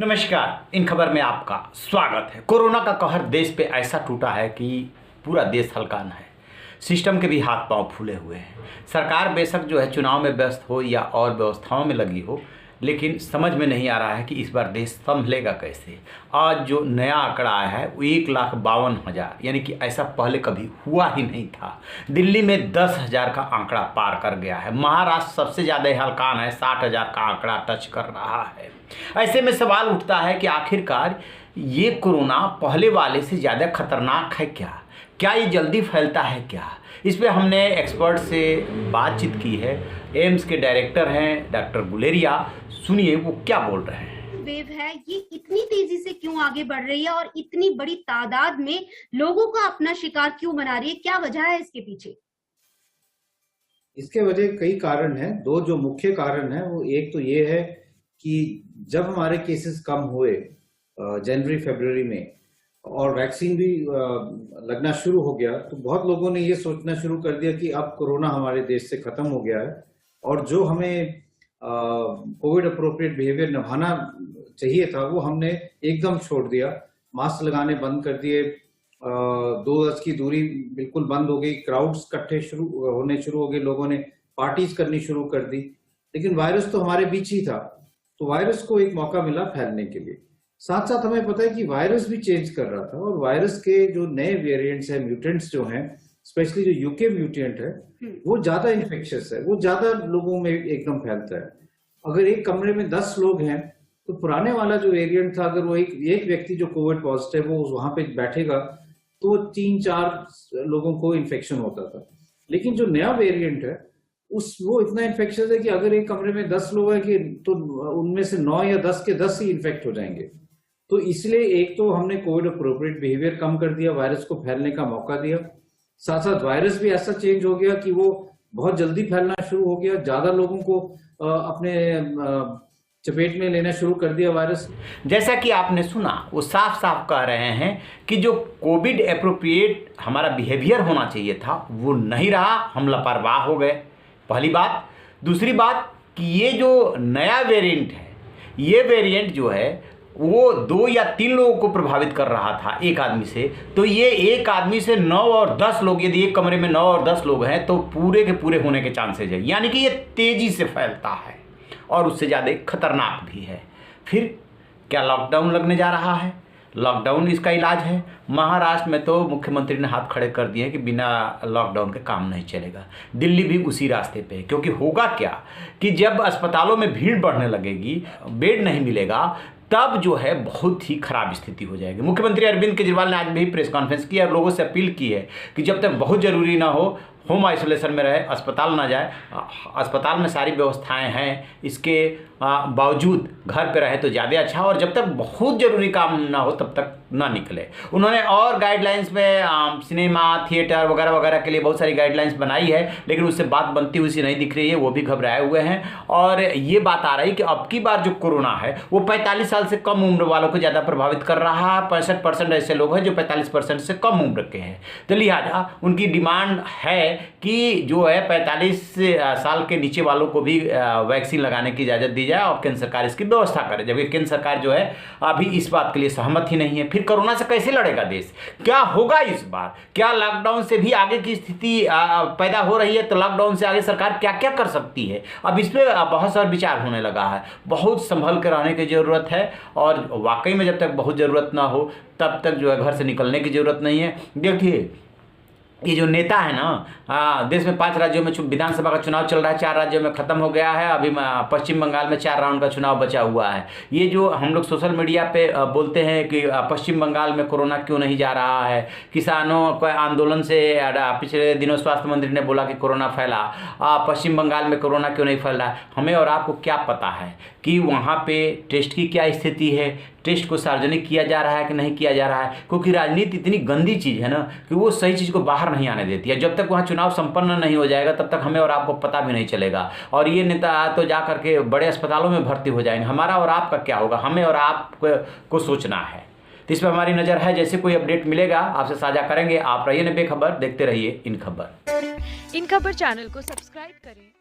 नमस्कार। इन खबर में आपका स्वागत है। कोरोना का कहर देश पे ऐसा टूटा है कि पूरा देश हलकान है। सिस्टम के भी हाथ पांव फूले हुए हैं। सरकार बेशक जो है चुनाव में व्यस्त हो या और व्यवस्थाओं में लगी हो, लेकिन समझ में नहीं आ रहा है कि इस बार देश संभलेगा कैसे। आज जो नया आंकड़ा आया है वो 1,52,000, यानी कि ऐसा पहले कभी हुआ ही नहीं था। दिल्ली में 10,000 का आंकड़ा पार कर गया है। महाराष्ट्र सबसे ज़्यादा हलकान है, 60,000 का आंकड़ा टच कर रहा है। ऐसे में सवाल उठता है कि आखिरकार ये कोरोना पहले वाले से ज़्यादा खतरनाक है क्या? क्या ये जल्दी फैलता है क्या? इस पे हमने एक्सपर्ट से बातचीत की है। एम्स के डायरेक्टर हैं डॉक्टर गुलेरिया। सुनिए वो क्या बोल रहे हैं। वेव है, ये इतनी तेजी से क्यों आगे बढ़ रही है और इतनी बड़ी तादाद में लोगों का अपना शिकार क्यों बना रही है? क्या वजह है इसके पीछे? इसके वजह कई कारण हैं। दो जो मुख्य कारण हैं वो एक तो ये है कि जब हमारे केसेस कम हुए जनवरी फरवरी में और वैक्सीन भी लगना शुरू हो गया, तो बहुत लोगों ने ये सोचना शुरू कर दिया कि अब कोरोना हमारे देश से खत्म हो गया है और जो हमें कोविड अप्रोप्रिएट बिहेवियर निभाना चाहिए था वो हमने एकदम छोड़ दिया। मास्क लगाने बंद कर दिए, 2 गज की दूरी बिल्कुल बंद हो गई, क्राउड्स इकट्ठे होने शुरू हो गए, लोगों ने पार्टीज करनी शुरू कर दी। लेकिन वायरस तो हमारे बीच ही था, तो वायरस को एक मौका मिला फैलने के लिए। साथ साथ हमें पता है कि वायरस भी चेंज कर रहा था और वायरस के जो नए वेरिएंट्स हैं, म्यूटेंट्स जो हैं, स्पेशली जो यूके म्यूटेंट है वो ज्यादा इन्फेक्शियस है, वो ज्यादा लोगों में एकदम फैलता है। अगर एक कमरे में 10 लोग हैं तो पुराने वाला जो वेरिएंट था, अगर वो एक व्यक्ति जो कोविड पॉजिटिव वो वहां पे बैठेगा तो 3-4 लोगों को इन्फेक्शन होता था। लेकिन जो नया वेरिएंट है वो इतना इन्फेक्शियस है कि अगर एक कमरे में 10 लोग हैं कि तो उनमें से 9 या 10 के 10 ही इन्फेक्ट हो जाएंगे। तो इसलिए एक तो हमने कोविड अप्रोप्रिएट बिहेवियर कम कर दिया, वायरस को फैलने का मौका दिया। साथ साथ वायरस भी ऐसा चेंज हो गया कि वो बहुत जल्दी फैलना शुरू हो गया, ज्यादा लोगों को अपने चपेट में लेना शुरू कर दिया वायरस। जैसा कि आपने सुना, वो साफ साफ कह रहे हैं कि जो कोविड अप्रोप्रिएट हमारा बिहेवियर होना चाहिए था वो नहीं रहा, हम लापरवाह हो गए, पहली बात। दूसरी बात कि ये जो नया वेरिएंट है, ये वेरिएंट जो है वो 2 या 3 लोगों को प्रभावित कर रहा था एक आदमी से, तो ये एक आदमी से 9 और 10 लोग, यदि एक कमरे में 9 और 10 लोग हैं तो पूरे के पूरे होने के चांसेज है। यानी कि ये तेजी से फैलता है और उससे ज़्यादा खतरनाक भी है। फिर क्या लॉकडाउन लगने जा रहा है? लॉकडाउन इसका इलाज है। महाराष्ट्र में तो मुख्यमंत्री ने हाथ खड़े कर दिए कि बिना लॉकडाउन के काम नहीं चलेगा। दिल्ली भी उसी रास्ते पे है, क्योंकि होगा क्या कि जब अस्पतालों में भीड़ बढ़ने लगेगी, बेड नहीं मिलेगा, तब जो है बहुत ही खराब स्थिति हो जाएगी। मुख्यमंत्री अरविंद केजरीवाल ने आज भी प्रेस कॉन्फ्रेंस की और लोगों से अपील की है कि जब तक बहुत ज़रूरी ना हो होम आइसोलेशन में रहे, अस्पताल ना जाए। अस्पताल में सारी व्यवस्थाएं हैं, इसके बावजूद घर पे रहे तो ज़्यादा अच्छा, और जब तक बहुत ज़रूरी काम ना हो तब तक ना निकले। उन्होंने और गाइडलाइंस में सिनेमा, थिएटर वगैरह वगैरह के लिए बहुत सारी गाइडलाइंस बनाई है, लेकिन उससे बात बनती हुई सी नहीं दिख रही है। वो भी घबराए हुए हैं और ये बात आ रही कि अब की बार जो कोरोना है वो 45 साल से कम उम्र वालों को ज़्यादा प्रभावित कर रहा है। 65% ऐसे लोग हैं जो 45% से कम उम्र के हैं। तो लिहाजा उनकी डिमांड है कि जो है 45 साल के नीचे वालों को भी वैक्सीन लगाने की इजाज़त दी जाए और केंद्र सरकार इसकी व्यवस्था करे, जबकि केंद्र सरकार जो है अभी इस बात के लिए सहमत ही नहीं है। फिर कोरोना से कैसे लड़ेगा देश? क्या होगा इस बार? क्या लॉकडाउन से भी आगे की स्थिति पैदा हो रही है? तो लॉकडाउन से आगे सरकार क्या क्या कर सकती है? अब इस पर बहुत सारा विचार होने लगा है। बहुत संभल कर रहने की ज़रूरत है और वाकई में जब तक बहुत ज़रूरत ना हो तब तक जो है घर से निकलने की ज़रूरत नहीं है। देखिए ये जो नेता है ना, देश में 5 राज्यों में विधानसभा का चुनाव चल रहा है, 4 राज्यों में ख़त्म हो गया है। अभी पश्चिम बंगाल में 4 राउंड का चुनाव बचा हुआ है। ये जो हम लोग सोशल मीडिया पे बोलते हैं कि पश्चिम बंगाल में कोरोना क्यों नहीं जा रहा है, किसानों के आंदोलन से पिछले दिनों स्वास्थ्य मंत्री ने बोला कि कोरोना फैला, पश्चिम बंगाल में कोरोना क्यों नहीं फैल रहा है? हमें और आपको क्या पता है कि वहाँ पे टेस्ट की क्या स्थिति है, टेस्ट को सार्वजनिक किया जा रहा है कि नहीं किया जा रहा है? क्योंकि राजनीति इतनी गंदी चीज़ है ना कि वो सही चीज़ को बाहर नहीं आने देती है। जब तक वहाँ चुनाव संपन्न नहीं हो जाएगा तब तक हमें और आपको पता भी नहीं चलेगा। और ये नेता तो जा करके बड़े अस्पतालों में भर्ती हो जाएंगे। हमारा और आपका क्या होगा? हमें और आपको सोचना है। तो इस पर हमारी नज़र है। जैसे कोई अपडेट मिलेगा आपसे साझा करेंगे। आप रहिए बेखबर, देखते रहिए इन खबर। इन खबर चैनल को सब्सक्राइब करें।